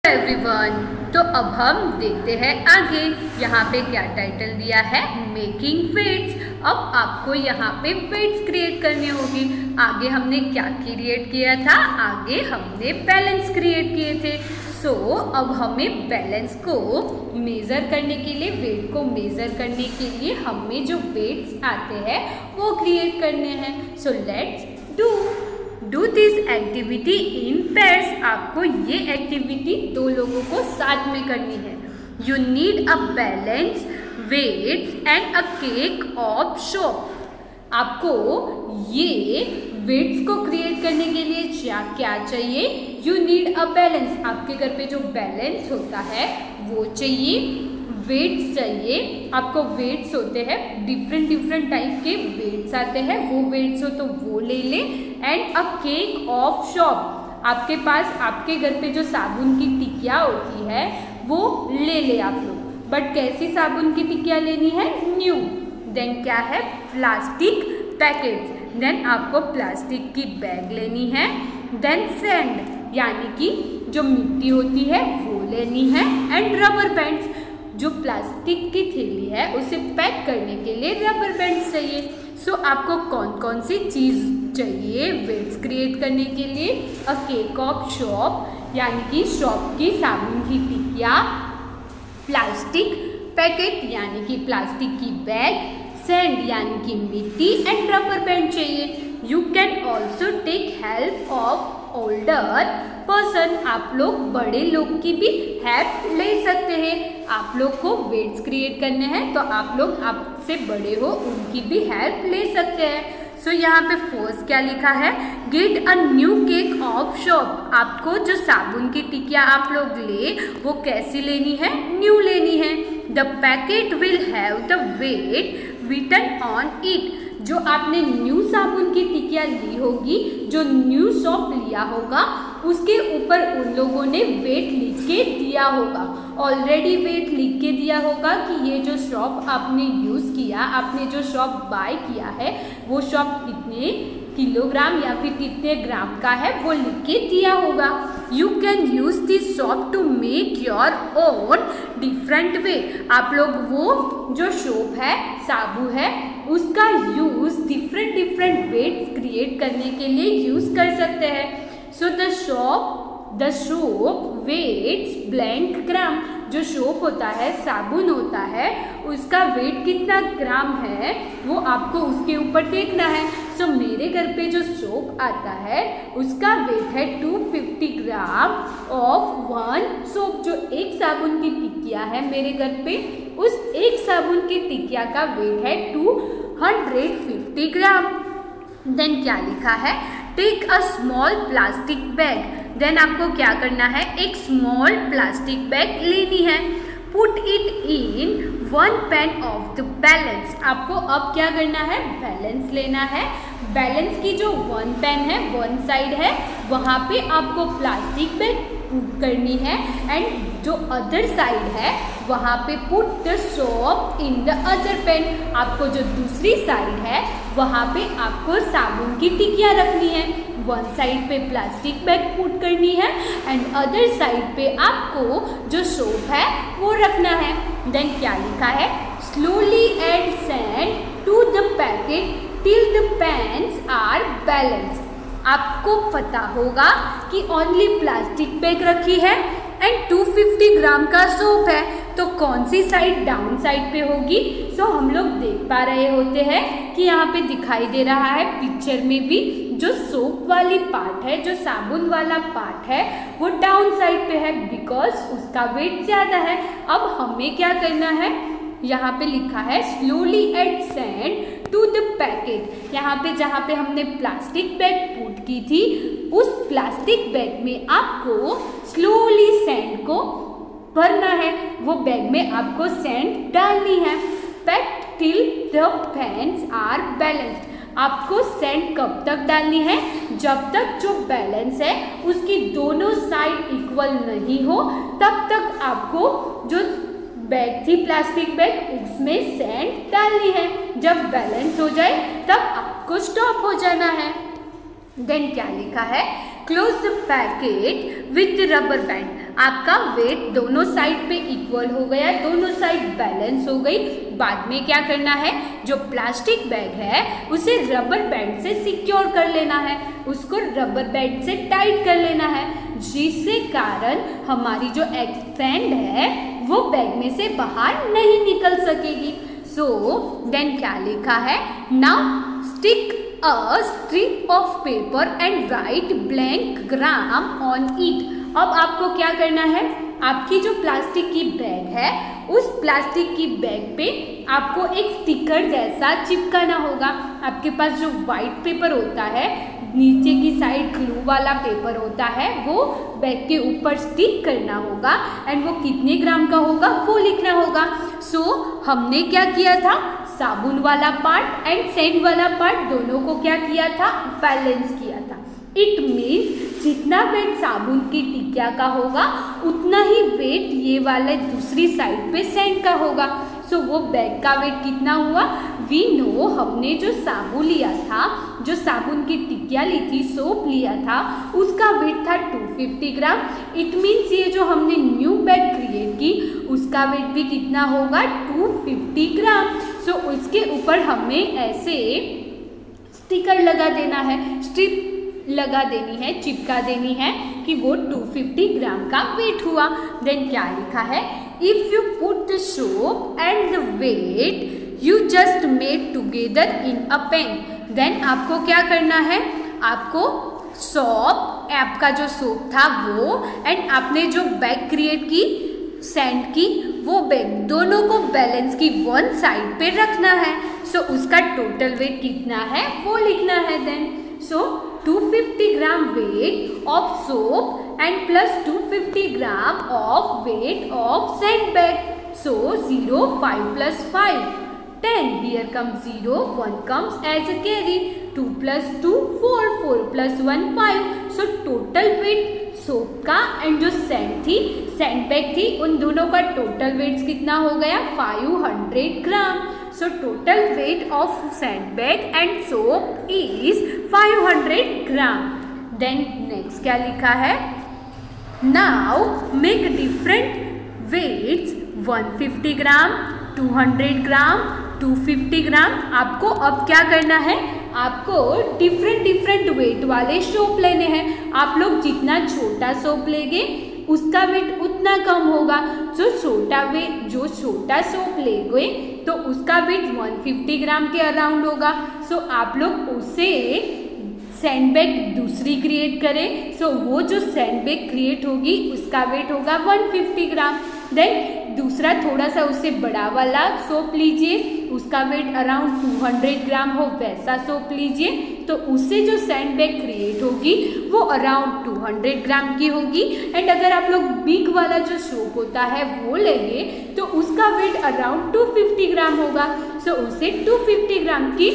Everyone, तो अब हम देखते हैं आगे। यहाँ पे क्या टाइटल दिया है, मेकिंग वेट्स। अब आपको यहाँ पे वेट्स क्रिएट करनी होगी। आगे हमने क्या क्रिएट किया था, आगे हमने बैलेंस क्रिएट किए थे। सो अब हमें बैलेंस को मेज़र करने के लिए, वेट को मेज़र करने के लिए हमें जो वेट्स आते हैं वो क्रिएट करने हैं। So let's do this activity in pairs. आपको ये एक्टिविटी दो लोगों को साथ में करनी है। You need a balance, weights and a cake of shop. आपको ये वेट्स को क्रिएट करने के लिए क्या चाहिए, यू नीड अ बैलेंस। आपके घर पे जो बैलेंस होता है वो चाहिए, वेट्स चाहिए। आपको वेट्स होते हैं, डिफरेंट टाइप के वेट्स आते हैं, वो वेट्स हो तो वो ले ले। And a cake of shop. आपके पास आपके घर पे जो साबुन की टिकिया होती है वो ले ले आप लोग। बट कैसी साबुन की टिकिया लेनी है, न्यू। देन क्या है, प्लास्टिक पैकेट्स। देन आपको प्लास्टिक की बैग लेनी है। देन सैंड यानी कि जो मिट्टी होती है वो लेनी है। एंड रबर बैंड्स, जो प्लास्टिक की थैली है उसे पैक करने के लिए रबर बैंड्स चाहिए। सो आपको कौन कौन सी चीज़ चाहिए वेट्स क्रिएट करने के लिए, अ केक ऑफ शॉप यानी कि शॉप की साबुन की टिकिया, प्लास्टिक पैकेट यानी कि प्लास्टिक की बैग, सैंड यानी कि मिट्टी एंड रबर बैंड चाहिए। You can also take help of older person. आप लोग बड़े लोग की भी हेल्प ले सकते हैं। आप लोग को वेट्स क्रिएट करने हैं तो आप लोग आपसे बड़े हो उनकी भी हेल्प ले सकते हैं। सो यहाँ पे फर्स्ट क्या लिखा है, get a new cake of shop. आपको जो साबुन की टिकिया आप लोग ले वो कैसी लेनी है, न्यू लेनी है। The packet will have the weight written on it. जो आपने न्यू साबुन की टिकिया ली होगी, जो न्यू शॉप लिया होगा, उसके ऊपर उन लोगों ने वेट लिख के दिया होगा। ऑलरेडी वेट लिख के दिया होगा कि ये जो शॉप आपने यूज़ किया, आपने जो शॉप बाय किया है वो शॉप कितने किलोग्राम या फिर कितने ग्राम का है वो लिख के दिया होगा। You can use this shop to make your own different way. आप लोग वो जो शॉप है, साबु है, उसका यूज डिफरेंट वेट्स क्रिएट करने के लिए यूज कर सकते हैं। So the soap weighs blank gram. जो सोप होता है, साबुन होता है, उसका वेट कितना ग्राम है वो आपको उसके ऊपर देखना है। सो मेरे घर पे जो सोप आता है उसका वेट है 250 ग्राम ऑफ वन सोप। जो एक साबुन की टिकिया है मेरे घर पे, उस एक साबुन की टिकिया का वेट है 250 ग्राम। देन क्या लिखा है, take a small plastic bag. Then आपको क्या करना है, एक स्मॉल प्लास्टिक बैग लेनी है। Put it in one pen of the balance. आपको अब क्या करना है, बैलेंस लेना है। बैलेंस की जो वन पेन है, वन साइड है, वहाँ पे आपको प्लास्टिक बैग पुट करनी है। एंड जो अदर साइड है वहाँ पे put the soap in the other pan. आपको जो दूसरी साइड है वहाँ पे आपको साबुन की टिकिया रखनी है। वन साइड पे प्लास्टिक बैग पुट करनी है एंड अदर साइड पे आपको जो सोप है वो रखना है। देन क्या लिखा है, slowly add sand to the packet till the pans are balance. आपको पता होगा कि ओनली प्लास्टिक बैग रखी है एंड 250 ग्राम का सोप है, तो कौन सी साइड डाउन साइड पे होगी। सो हम लोग देख पा रहे होते हैं कि यहाँ पे दिखाई दे रहा है पिक्चर में भी, जो सोप वाली पार्ट है, जो साबुन वाला पार्ट है, वो डाउन साइड पे है बिकॉज उसका वेट ज़्यादा है। अब हमें क्या करना है, यहाँ पे लिखा है slowly add sand to the packet. यहाँ पे जहाँ पे हमने प्लास्टिक बैग पुट की थी, उस प्लास्टिक बैग में आपको स्लोली सैंड को भरना है। वो बैग में आपको सैंड डालनी है। Pack till the pans are balanced. आपको सैंड कब तक डालनी है, जब तक जो बैलेंस है उसकी दोनों साइड इक्वल नहीं हो, तब तक आपको जो बैग थी प्लास्टिक बैग उसमें सैंड डालनी है। जब बैलेंस हो जाए तब आपको स्टॉप हो जाना है। देन क्या लिखा है, close the packet with rubber band. आपका वेट दोनों साइड पे इक्वल हो गया, दोनों साइड बैलेंस हो गई। बाद में क्या करना है, जो प्लास्टिक बैग है उसे रबर बैंड से सिक्योर कर लेना है, उसको रबर बैंड से टाइट कर लेना है, जिससे कारण हमारी जो सैंड है वो बैग में से बाहर नहीं निकल सकेगी। सो देन क्या लिखा है, now stick a strip of paper and write blank gram on it। अब आपको क्या करना है, आपकी जो प्लास्टिक की बैग है उस प्लास्टिक की बैग पे आपको एक स्टिकर जैसा चिपकाना होगा। आपके पास जो व्हाइट पेपर होता है, नीचे की साइड ग्लू वाला पेपर होता है, वो बैग के ऊपर स्टिक करना होगा एंड वो कितने ग्राम का होगा वो लिखना होगा। सो हमने क्या किया था, साबुन वाला पार्ट एंड सैंड वाला पार्ट दोनों को क्या किया था, बैलेंस किया था। इट मीन्स जितना वेट साबुन की टिकिया का होगा उतना ही वेट ये वाले दूसरी साइड पे सैंड का होगा। सो वो बैग का वेट कितना हुआ, वी नो हमने जो साबुन लिया था, जो साबुन की टिकिया ली थी, सोप लिया था, उसका वेट था 250 ग्राम। इट मीन्स ये जो हमने न्यू बैग क्रिएट की उसका वेट भी कितना होगा, 250 ग्राम। सो उसके ऊपर हमें ऐसे स्टिकर लगा देना है, स्ट्रिप लगा देनी है, चिपका देनी है कि वो 250 ग्राम का वेट हुआ। देन क्या लिखा है, if you put the soap and the weight you just made together in a pan. Then आपको क्या करना है, आपको सोप, आपका जो सोप था वो एंड आपने जो बैग क्रिएट की सैंड की, वो बैग दोनों को बैलेंस की वन साइड पे रखना है। सो उसका टोटल वेट कितना है वो लिखना है। Then so 250 gram weight of soap and plus 250 gram of weight of sand bag. So 0, 5 plus 5, 10. Here comes 0, 1 comes as a carry. 2 plus 2, 4, 4 plus 1, 5. So total weight soap का एंड जो sand थी, sand bag थी, उन दोनों का total weight कितना हो गया, 500 gram. So total weight of sand bag and soap is 500 gram. Then next क्या लिखा है, now make different weights 150 gram, 200 gram, 250 gram. आपको अब क्या करना है, आपको डिफरेंट वेट वाले सोप लेने हैं। आप लोग जितना छोटा सोप लेंगे उसका वेट उतना कम होगा। जो छोटा सोप लेंगे तो उसका वेट 150 ग्राम के अराउंड होगा। सो आप लोग उससे सैंड बैग दूसरी क्रिएट करें। सो वो जो सैंड बैग क्रिएट होगी उसका वेट होगा 150 ग्राम। देन दूसरा थोड़ा सा उससे बड़ा वाला सोप लीजिए, उसका वेट अराउंड 200 ग्राम हो वैसा सोप लीजिए, तो उससे जो सैंड बैग क्रिएट होगी वो अराउंड 200 ग्राम की होगी। एंड अगर आप लोग बिग वाला जो सोप होता है वो लेंगे तो उसका वेट अराउंड 250 ग्राम होगा। सो उससे 250 ग्राम की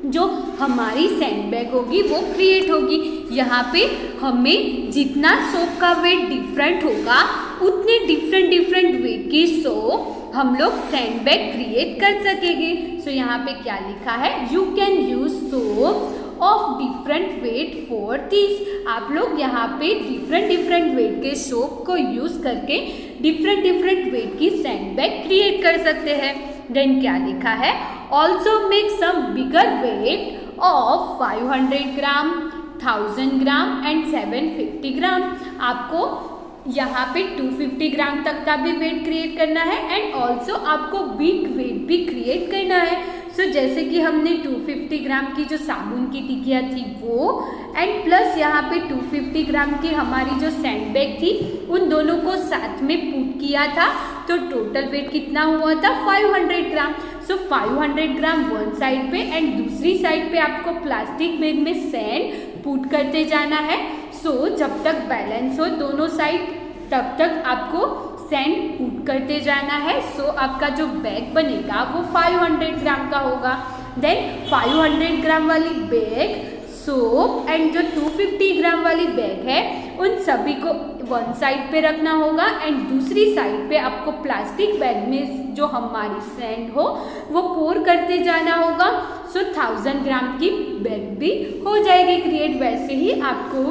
जो हमारी सैंड बैग होगी वो क्रिएट होगी। यहाँ पे हमें जितना सोप का वेट डिफरेंट होगा उतने डिफरेंट वेट की सोप हम लोग सैंड बैग क्रिएट कर सकेंगे। सो यहाँ पे क्या लिखा है, you can use soap of different weight for this. आप लोग यहाँ पे डिफरेंट वेट के सोप को यूज करके डिफरेंट वेट की सैंड बैग क्रिएट कर सकते हैं। देन क्या लिखा है, also make some bigger weight of 500 gram, 1000 gram and 750 gram. आपको यहाँ पे 250 ग्राम तक का भी वेट क्रिएट करना है एंड ऑल्सो आपको बिग वेट भी क्रिएट करना है। सो जैसे कि हमने 250 ग्राम की जो साबुन की टिकिया थी वो एंड प्लस यहाँ पे 250 ग्राम की हमारी जो सैंड बैग थी, उन दोनों को साथ में पुट किया था तो टोटल वेट कितना हुआ था, 500 ग्राम। सो 500 ग्राम वन साइड पे एंड दूसरी साइड पे आपको प्लास्टिक बैग में सैंड पुट करते जाना है। सो जब तक बैलेंस हो दोनों साइड तब तक आपको सैंड पुट करते जाना है। सो आपका जो बैग बनेगा वो 500 ग्राम का होगा। देन 500 ग्राम वाली बैग, सोप एंड जो 250 ग्राम वाली बैग है उन सभी को वन साइड पे रखना होगा एंड दूसरी साइड पे आपको प्लास्टिक बैग में जो हमारी सैंड हो वो पोर करते जाना होगा। सो 1000 ग्राम की बैग भी हो जाएगी क्रिएट। वैसे ही आपको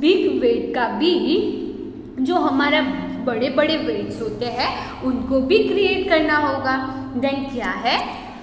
बिग वेट का भी जो हमारा बड़े बड़े वेट्स होते हैं उनको भी क्रिएट करना होगा। देन क्या है,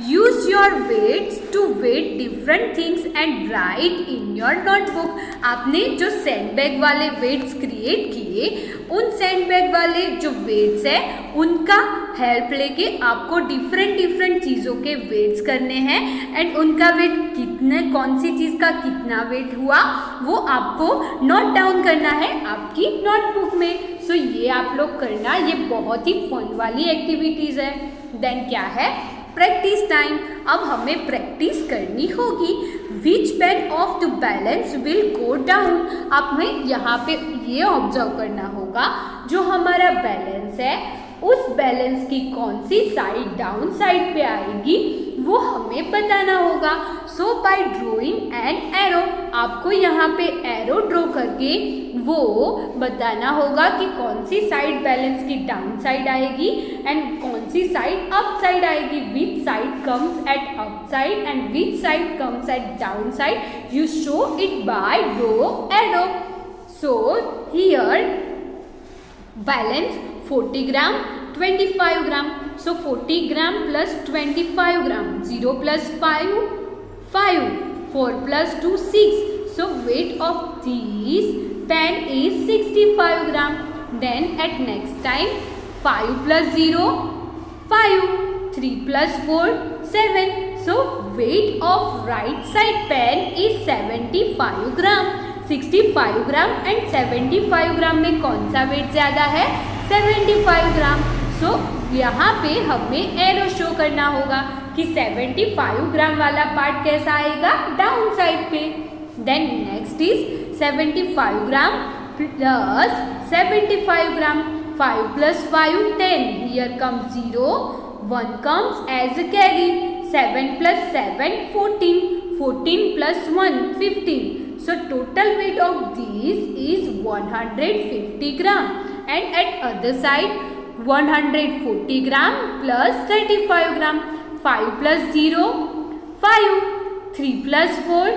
use your weights to weight different things and write in your notebook. आपने जो सैंडबैग वाले वेट्स क्रिएट किए, उन सैंडबैग वाले जो वेट्स है उनका हेल्प लेके आपको डिफरेंट चीज़ों के वेट्स करने हैं एंड उनका वेट कितने, कौन सी चीज़ का कितना वेट हुआ वो आपको नोट डाउन करना है आपकी नोटबुक में। सो ये आप लोग करना, ये बहुत ही फन वाली एक्टिविटीज़ है। देन क्या है, प्रैक्टिस टाइम। अब हमें प्रैक्टिस करनी होगी। Which pan of the balance will go down. हमें यहाँ पे ये ऑब्जर्व करना होगा, जो हमारा बैलेंस है उस बैलेंस की कौन सी साइड डाउन साइड पे आएगी वो हमें बताना होगा। सो बाय ड्रॉइंग एन एरो, आपको यहाँ पे एरो ड्रॉ करके वो बताना होगा कि कौन सी साइड बैलेंस की डाउन साइड आएगी एंड कौन सी साइड अप साइड आएगी। Which side comes at up side and which side comes at down side. You show it by draw arrow. So here balance 40 gram 25 gram. So 40 gram plus 25 gram. 0 plus 5, 5. 4 plus 2, 6. So weight of these pen is 65 gram. Then at next time 5 plus 0, 5. 3 plus 4, 7. So weight of right side pen is 75 gram. 65 gram and 75 ग्राम में कौन सा wait ज़्यादा है? 75 ग्राम। सो यहाँ पे हमें arrow show करना होगा कि 75 ग्राम वाला पार्ट कैसा आएगा? डाउन साइड पे। Then next is 75 gram plus 75 gram. 5 plus 5, 10. Here comes 0. 1 comes as a carry. 7 plus 7, 14. 14 plus 1, 15. So total weight of these is 150 gram. And at other side 140 gram plus 35 gram. 5 plus 0, 5. 3 plus 4,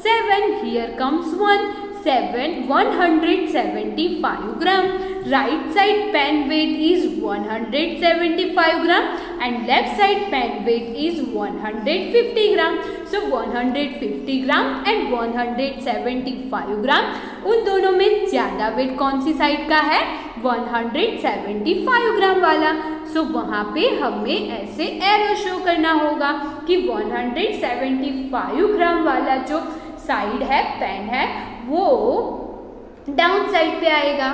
7. Here comes 1. 175 gram. Right side pen weight is 175 gram and left side pen weight is 150 gram. So 150 gram and 175 gram, उन दोनों में ज़्यादा wait कौन सी side का है? 175 ग्राम वाला। सो वहाँ पे हमें ऐसे एरो शो करना होगा कि 175 ग्राम वाला जो साइड है, पेन है, वो डाउन साइड पे आएगा।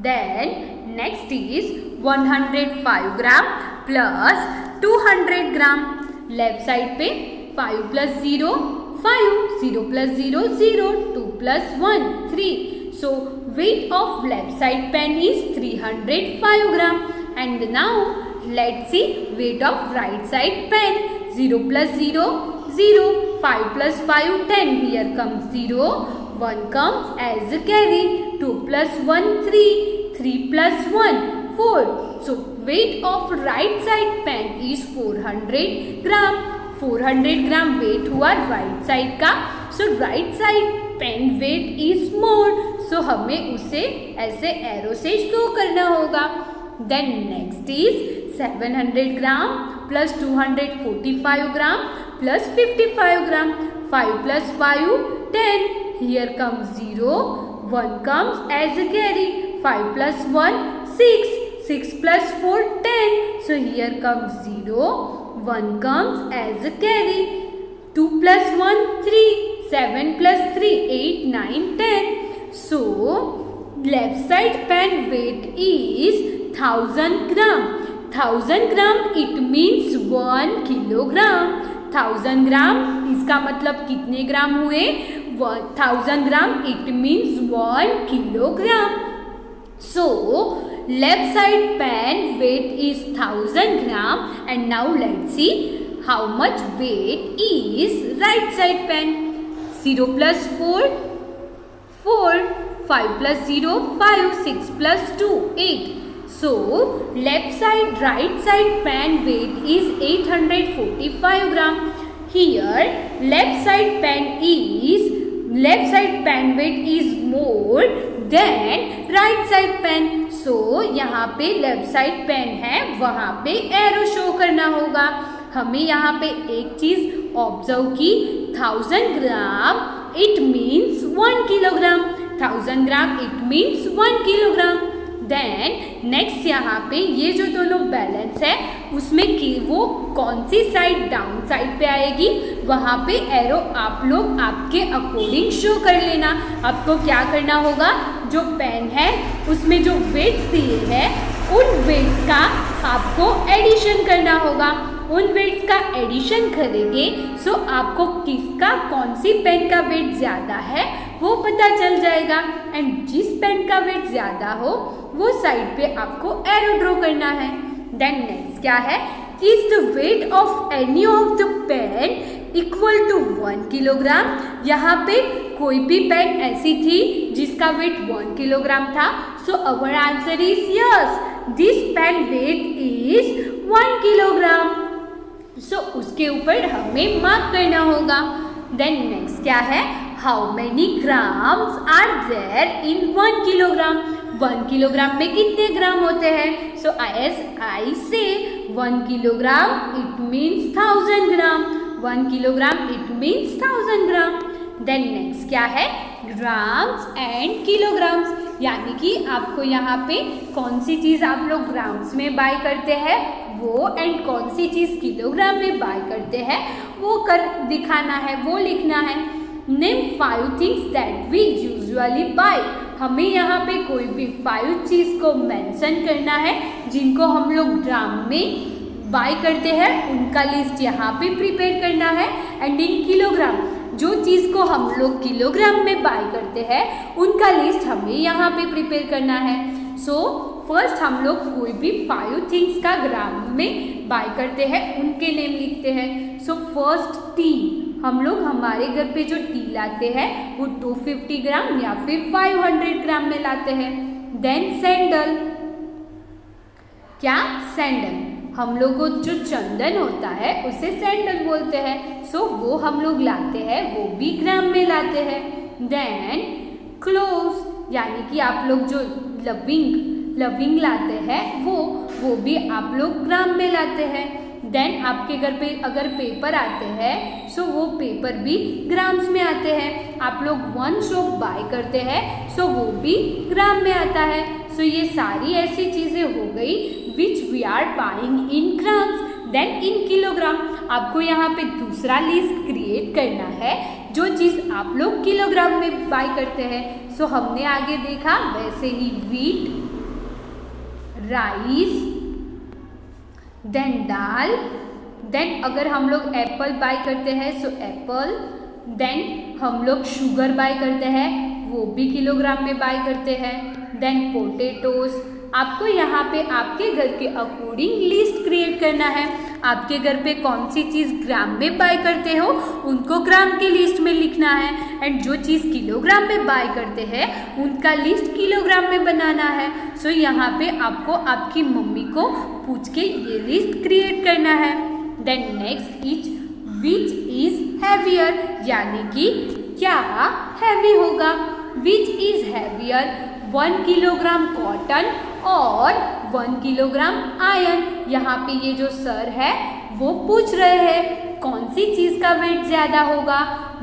Then next is 105 gram plus 200 gram. Left side पे 5 plus 0, 5. 0 plus 0, 0. 2 plus 1, 3. So weight of left side pen is 305 gram. And now let's see weight of right side pen. 0 plus 0, 0. 5 plus 5, 10. Here comes 0. 1 comes as a carry. 2 plus 1, 3. 3 plus 1, 4. So weight of right side pen is 400 gram. 400 gram weight हुआ right side का। So right side pan weight is more. So हमें उसे ऐसे arrow से show करना होगा। Then next is 700 gram plus 245 gram plus 55 gram. 5 plus 5, 10. Here comes 0. 1 comes as a carry. 5 plus 1, 6. 6 plus 4, 10. So here comes 0. 1 comes as a carry. 2 plus 1, 3. 7 plus 3, 8, 9, 10. So left side pen weight is 1000 gram. 1000 gram it means 1 kilogram. 1000 ग्राम इसका मतलब कितने ग्राम हुए? 1000 ग्राम it means 1 kilogram. So left side pen weight is 1000 gram and now let's see how much weight is right side pen. 0 plus 4, 4. 5 plus 0, 5. 6 plus 2, 8. So left side right side pen weight is 845 gram. Here left side pen is left side pan weight is more than right side pan. So यहाँ पे left side pen है, वहाँ पे arrow show करना होगा। हमें यहाँ पे एक चीज ऑब्जर्व की, 1000 gram it means 1 kilogram, 1000 gram it means 1 kilogram. Then next यहाँ पे ये जो दोनों बैलेंस है उसमें कि वो कौन सी साइड डाउन साइड पे आएगी, वहाँ पे एरो आप लोग आपके अकॉर्डिंग शो कर लेना। आपको क्या करना होगा, जो पेन है उसमें जो वेट्स दिए हैं उन वेट्स का आपको एडिशन करना होगा। उन वेट्स का एडिशन करेंगे सो आपको किसका कौन सी पेन का वेट ज़्यादा है वो पता चल जाएगा। एंड जिस पेन का वेट ज़्यादा हो वो साइड पे आपको एरो ड्रॉ करना है। देन नेक्स्ट क्या है, is the weight of any of the pen equal to 1 kilogram. यहाँ पे कोई भी पेन ऐसी थी जिसका वेट 1 किलोग्राम था। So our answer is yes, this pan weight is 1 kilogram. So उसके ऊपर हमें मार्क करना होगा। देन नेक्स्ट क्या है, how many grams are there in 1 kilogram. 1 kilogram में कितने ग्राम होते हैं? So as I say 1 kilogram it means 1000 gram, 1 kilogram it means 1000 gram. Then next क्या है, ग्राम्स एंड किलोग्राम्स, यानी कि आपको यहाँ पे कौन सी चीज़ आप लोग ग्राम्स में बाय करते हैं वो, एंड कौन सी चीज़ किलोग्राम में बाय करते हैं वो कर दिखाना है, वो लिखना है। Name 5 things that we usually buy. हमें यहाँ पे कोई भी 5 चीज़ को मेंशन करना है जिनको हम लोग ग्राम में बाय करते हैं, उनका लिस्ट यहाँ पे प्रिपेयर करना है। एंड इन किलोग्राम, जो चीज़ को हम लोग किलोग्राम में बाय करते हैं उनका लिस्ट हमें यहाँ पे प्रिपेयर करना है। सो फर्स्ट हम लोग कोई भी 5 थिंग्स का ग्राम में बाय करते हैं उनके नेम लिखते हैं। सो फर्स्ट टी, हम लोग हमारे घर पे जो टी लाते हैं वो 250 ग्राम या फिर 500 ग्राम में लाते हैं। देन सैंडल, क्या सैंडल, हम लोग को जो चंदन होता है उसे सैंडल बोलते हैं। सो वो हम लोग लाते हैं, वो भी ग्राम में लाते हैं। देन क्लोव्स, यानी कि आप लोग जो लविंग लाते हैं वो भी आप लोग ग्राम में लाते हैं। देन आपके घर पे अगर पेपर आते हैं सो वो पेपर भी ग्राम्स में आते हैं। आप लोग 1 सोप बाय करते हैं सो वो भी ग्राम में आता है। सो ये सारी ऐसी चीज़ें हो गई which we are buying in grams. Then in kilogram, आपको यहाँ पे दूसरा लिस्ट क्रिएट करना है जो चीज़ आप लोग किलोग्राम में बाय करते हैं। सो हमने आगे देखा वैसे ही व्हीट, राइस, देन दाल, देन अगर हम लोग एप्पल बाय करते हैं सो एप्पल, देन हम लोग शुगर बाय करते हैं वो भी किलोग्राम में बाय करते हैं। देन पोटैटोज, आपको यहाँ पे आपके घर के अकॉर्डिंग लिस्ट क्रिएट करना है। आपके घर पे कौन सी चीज़ ग्राम में बाय करते हो उनको ग्राम की लिस्ट में लिखना है। एंड जो चीज़ किलोग्राम में बाय करते हैं उनका लिस्ट किलोग्राम में बनाना है। सो यहाँ पे आपको आपकी मम्मी को पूछ के ये लिस्ट क्रिएट करना है। Then next is which is heavier, यानी कि क्या हैवी होगा। Which is heavier, 1 kilogram cotton और 1 किलोग्राम आयरन। यहाँ पे ये जो सर है वो पूछ रहे हैं कौन सी चीज़ का वेट ज़्यादा होगा,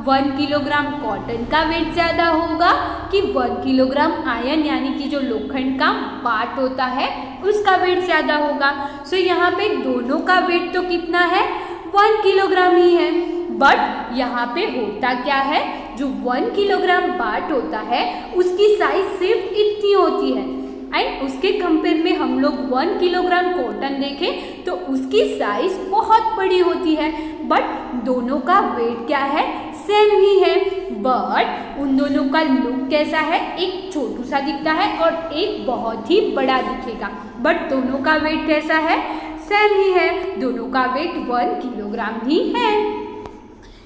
1 किलोग्राम कॉटन का वेट ज़्यादा होगा कि 1 किलोग्राम आयरन यानी कि जो लोखंड का पार्ट होता है उसका वेट ज़्यादा होगा। सो यहाँ पे दोनों का वेट तो कितना है, 1 किलोग्राम ही है। बट यहाँ पे होता क्या है, जो 1 किलोग्राम पार्ट होता है उसकी साइज सिर्फ इतनी होती है। एंड उसके कंपेयर में हम लोग 1 किलोग्राम कॉटन देखें तो उसकी साइज बहुत बड़ी होती है। बट दोनों का वेट क्या है, सेम ही है। बट उन दोनों का लुक कैसा है, एक छोटू सा दिखता है और एक बहुत ही बड़ा दिखेगा। बट दोनों का वेट कैसा है, सेम ही है। दोनों का वेट 1 किलोग्राम ही है।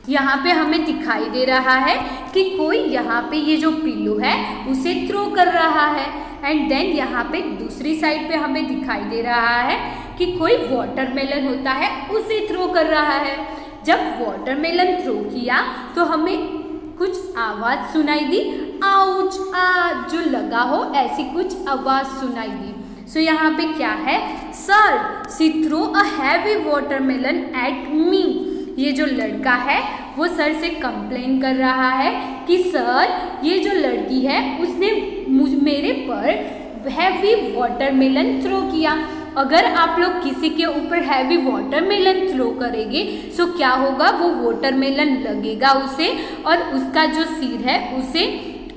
यहाँ पे हमें दिखाई दे रहा है कि कोई यहाँ पे ये जो पिल्लू है उसे थ्रो कर रहा है। एंड देन यहाँ पे दूसरी साइड पे हमें दिखाई दे रहा है कि कोई वाटरमेलन होता है उसे थ्रो कर रहा है। जब वाटरमेलन थ्रो किया तो हमें कुछ आवाज सुनाई दी, आउच आ जो लगा हो ऐसी कुछ आवाज सुनाई दी। सो यहाँ पे क्या है, sir she throw a heavy watermelon at me. ये जो लड़का है वो सर से कंप्लेन कर रहा है कि सर ये जो लड़की है उसने मेरे पर हैवी वाटरमेलन थ्रो किया। अगर आप लोग किसी के ऊपर हैवी वाटरमेलन थ्रो करेंगे सो क्या होगा, वो वाटरमेलन लगेगा उसे और उसका जो सिर है उसे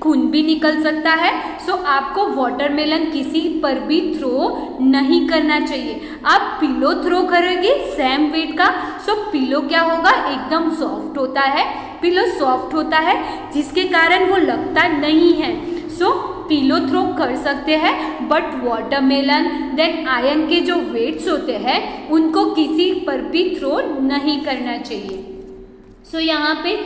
खून भी निकल सकता है। सो आपको वाटरमेलन किसी पर भी थ्रो नहीं करना चाहिए। आप पिलो थ्रो करोगे सेम वेट का, सो पिलो क्या होगा, एकदम सॉफ्ट होता है, पिलो सॉफ्ट होता है जिसके कारण वो लगता नहीं है। सो पिलो थ्रो कर सकते हैं, बट वाटरमेलन देन आयरन के जो वेट्स होते हैं उनको किसी पर भी थ्रो नहीं करना चाहिए। सो यहाँ पे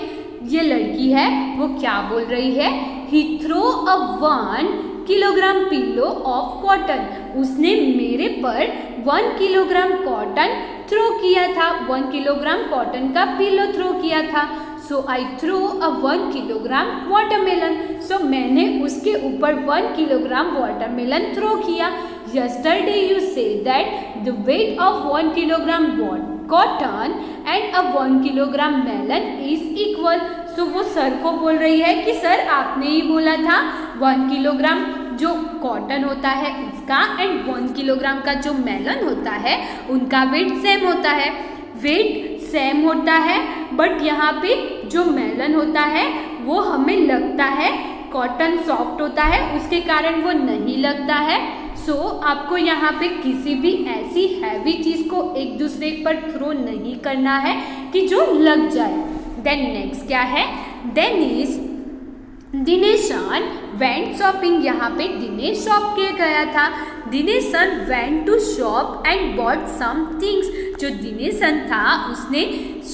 ये लड़की है वो क्या बोल रही है, he throw a 1 kilogram pillow of cotton. उसने मेरे पर 1 किलोग्राम कॉटन थ्रो किया था, 1 किलोग्राम कॉटन का पिलो थ्रो किया था। So I throw a 1 kilogram watermelon. So मैंने उसके ऊपर 1 किलोग्राम वाटरमेलन थ्रो किया। Yesterday you say that the weight of 1 kilogram cotton and a 1 kilogram melon is equal. So वो सर को बोल रही है कि सर आपने ही बोला था 1 किलोग्राम जो कॉटन होता है उसका एंड 1 किलोग्राम का जो मेलन होता है उनका वेट सेम होता है। वेट सेम होता है बट यहाँ पे जो मेलन होता है वो हमें लगता है, कॉटन सॉफ्ट होता है उसके कारण वो नहीं लगता है। सो आपको यहाँ पे किसी भी ऐसी हैवी चीज को एक दूसरे पर थ्रो नहीं करना है कि जो लग जाए। देन नेक्स्ट क्या है, दिनेशन वेंट शॉपिंग। यहाँ पे दिनेश शॉप के गया था। Dineshan went to shop and bought some things. जो दिनेशन था उसने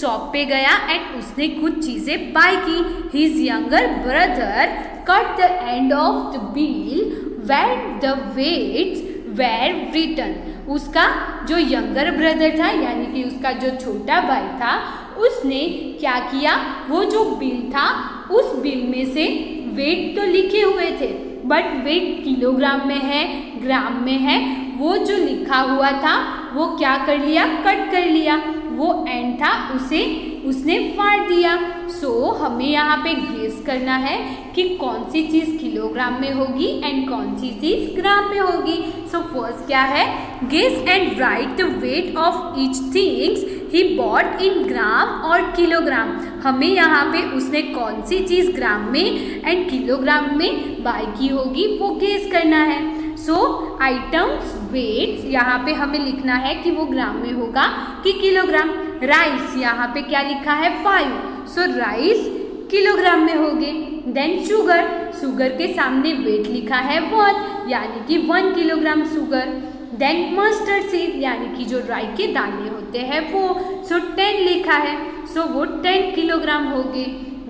शॉप पे गया एंड उसने कुछ चीजें बाय की। His younger brother cut the end of the bill where the weights were written। उसका जो यंगर ब्रदर था यानी कि उसका जो छोटा भाई था उसने क्या किया, वो जो बिल था उस बिल में से वेट तो लिखे हुए थे बट वेट किलोग्राम में है, ग्राम में है, वो जो लिखा हुआ था वो क्या कर लिया, कट कर लिया। वो एंड था उसे उसने फाड़ दिया। सो हमें यहाँ पे गेस करना है कि कौन सी चीज़ किलोग्राम में होगी एंड कौन सी चीज़ ग्राम में होगी। सो फर्स्ट क्या है, guess and write the weight of each things he bought in gram और किलोग्राम। हमें यहाँ पे उसने कौन सी चीज़ ग्राम में एंड किलोग्राम में बाय की होगी वो गेस करना है। सो आइटम्स वेट्स यहाँ पे हमें लिखना है कि वो ग्राम में होगा कि किलोग्राम। राइस यहाँ पे क्या लिखा है 5, सो राइस किलोग्राम में होगे। देन शुगर, शुगर के सामने वेट लिखा है 1 यानी कि 1 kilogram sugar. Then mustard seed यानी कि जो राई के दाने होते हैं वो, सो 10 लिखा है, सो वो 10 किलोग्राम होगे।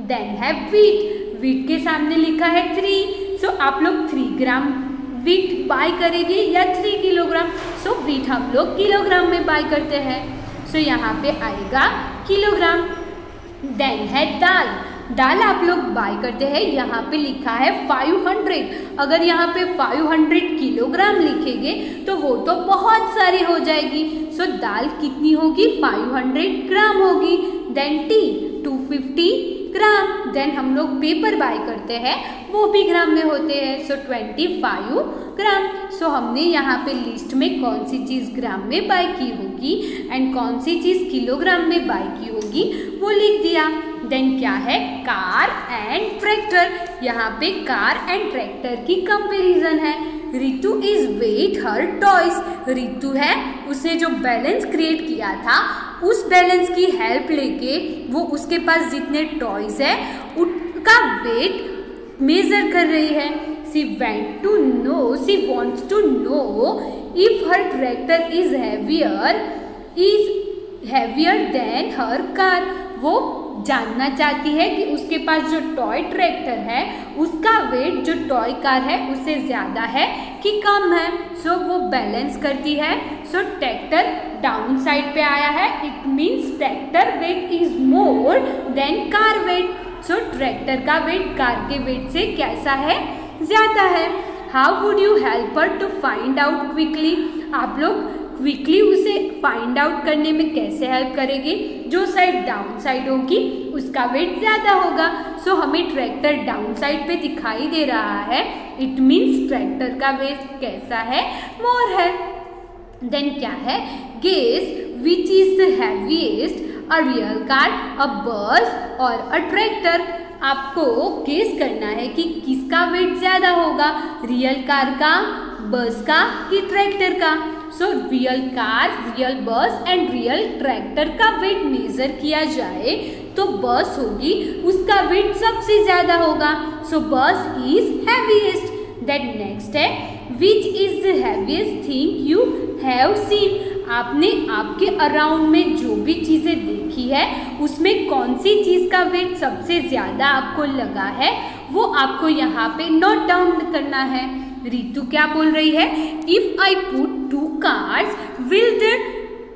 देन है व्हीट, व्हीट के सामने लिखा है 3, सो आप लोग 3 ग्राम व्हीट बाय करेंगे या 3 किलोग्राम। सो व्हीट हम लोग किलोग्राम में बाय करते हैं, सो यहाँ पे आएगा किलोग्राम। देन है दाल, दाल आप लोग बाय करते हैं, यहाँ पे लिखा है 500। अगर यहाँ पे 500 किलोग्राम लिखेंगे तो वो तो बहुत सारी हो जाएगी। सो दाल कितनी होगी, 500 ग्राम होगी। देन टी 250 ग्राम। देन हम लोग पेपर बाय करते हैं वो भी ग्राम में होते हैं, सो 25 ग्राम। सो हमने यहाँ पे लिस्ट में कौन सी चीज़ ग्राम में बाय की होगी एंड कौन सी चीज़ किलोग्राम में बाय की होगी वो लिख दिया। देन क्या है, कार एंड ट्रैक्टर। यहाँ पे कार एंड ट्रैक्टर की कंपैरिजन है। Ritu is weight her toys. Ritu है उसने जो बैलेंस क्रिएट किया था उस बैलेंस की हेल्प लेके वो उसके पास जितने टॉयज है उनका वेट मेजर कर रही है। She wants to know if her tractor is heavier than her car। वो जानना चाहती है कि उसके पास जो टॉय ट्रैक्टर है उसका वेट जो टॉय कार है उससे ज़्यादा है कि कम है। सो वो बैलेंस करती है। सो ट्रैक्टर डाउन साइड पे आया है, it means tractor weight is more than car weight. So tractor का वेट कार के वेट से कैसा है, ज़्यादा है। How would you help her to find out quickly, आप लोग क्विकली उसे फाइंड आउट करने में कैसे हेल्प करेंगे, जो साइड डाउन साइड होगी उसका वेट ज़्यादा होगा। सो हमें ट्रैक्टर डाउन साइड पे दिखाई दे रहा है, इट मीन्स ट्रैक्टर का वेट कैसा है, मोर है। देन क्या है, guess which is the heaviest, a real car, a bus और अ ट्रैक्टर। आपको गेस करना है कि किसका वेट ज़्यादा होगा, रियल कार का, बस का कि ट्रैक्टर का। सो रियल कार, रियल बस एंड रियल ट्रैक्टर का वेट मेजर किया जाए तो बस होगी, उसका वेट सबसे ज़्यादा होगा। सो बस इज हैवीएस्ट। देन नेक्स्ट है, विच is the heaviest thing you have seen, आपने आपके अराउंड में जो भी चीज़ें देखी है उसमें कौन सी चीज़ का वेट सबसे ज़्यादा आपको लगा है, वो आपको यहाँ पे नोट डाउन करना है। रितु क्या बोल रही है, if I put 2 cars will the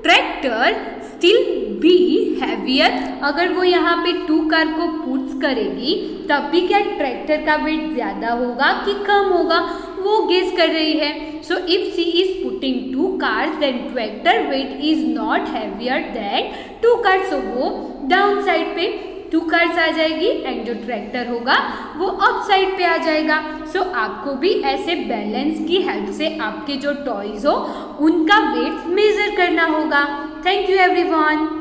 tractor still be heavier, अगर वो यहाँ पे 2 कार को पुट्स करेगी तब भी क्या ट्रैक्टर का वेट ज़्यादा होगा कि कम होगा, वो गेस कर रही है। So if she is putting 2 cars then tractor weight is not heavier than 2 cars, so वो डाउन साइड पे 2 कार्स आ जाएगी एंड जो ट्रैक्टर होगा वो अप साइड पे आ जाएगा। सो आपको भी ऐसे बैलेंस की हेल्प से आपके जो टॉयज हो उनका वेट मेजर करना होगा। Thank you everyone.